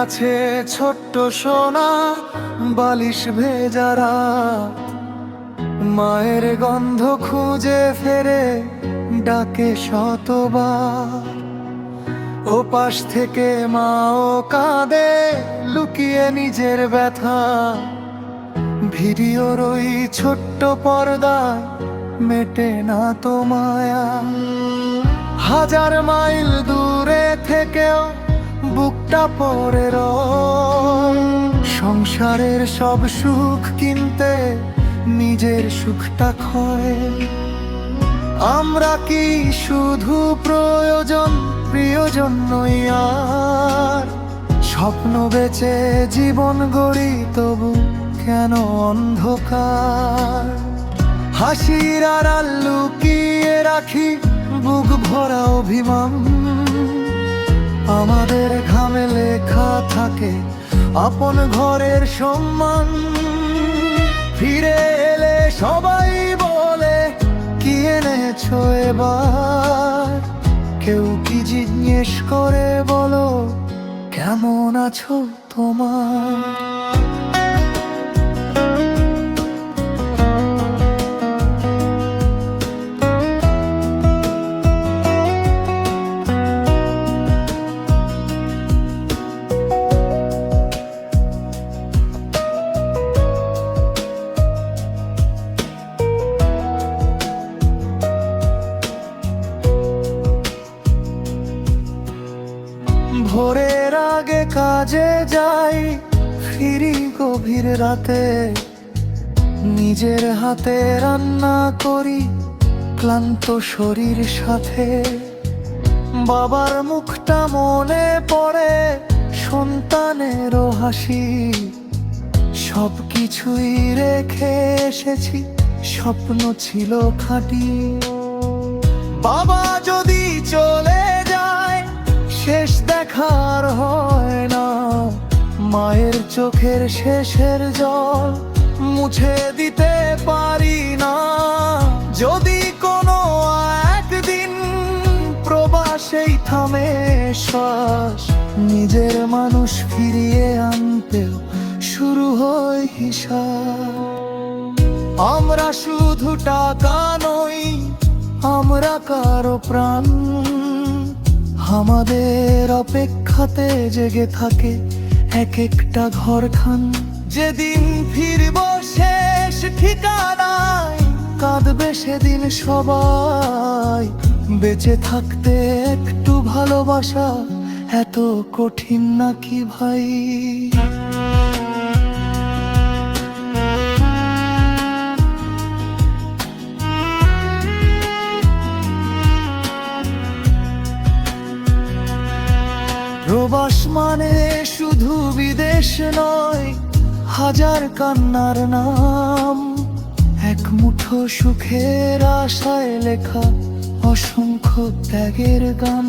কাছে ছোট্ট সোনা বালিশ ভেজা রাত, মায়ের গন্ধ খুঁজে ফেরে ডাকে শতবার। ও পাশ থেকে মাও কাঁদে লুকিয়ে নিজের ব্যথা, ভিডিওর ওই ছোট্ট পর্দায় মেটে না তো মায়া। হাজার মাইল দূরে থেকেও বুকটা পড়ে রয়, সংসারের সব সুখ কিনতে নিজের সুখটা ক্ষয়। আমরা কি শুধু প্রিয়জন নই আর, স্বপ্ন বেচে জীবন গড়ি তবু কেন অন্ধকার। হাসির আড়াল লুকিয়ে রাখি বুক ভরা অভিমান, আমাদের ঘামে লেখা থাকে আপন ঘরের সম্মান। ফিরে এলে সবাই বলে কি এনেছো এবার, কেউ কি জিজ্ঞেস করে বলো কেমন আছো তোমার। ভোরের আগে কাজে যাই, ফিরি গভীর রাতে, নিজের হাতে রান্না করি ক্লান্ত শরীর সাথে। বাবার মুখটা মনে পড়ে, সন্তানেরও হাসি, সব কিছুই রেখে এসেছি, স্বপ্ন ছিল খাঁটি। বাবা যদি চলে যায় শেষ দেখার হয় না, মায়ের চোখের শেষের জল মুছে দিতে পারি না। যদি কোনো একদিন প্রবাসেই থামে শ্বাস, নিজের মানুষ ফিরিয়ে আনতেও শুরু হয় হিসাব। আমরা শুধু টাকা নই, আমরা কারো প্রাণ, আমাদের অপেক্ষাতে জেগে থাকে এক একটা ঘরখান। যেদিন ফিরব শেষ ঠিকানায় কাঁদবে সেদিন সবাই, বেঁচে থাকতে একটু ভালোবাসা এত কঠিন নাকি ভাই। প্রবাস মানে শুধু বিদেশ নয়, হাজার কান্নার নাম, এক মুঠো সুখের আশায় লেখা অসংখ্য ত্যাগের গান।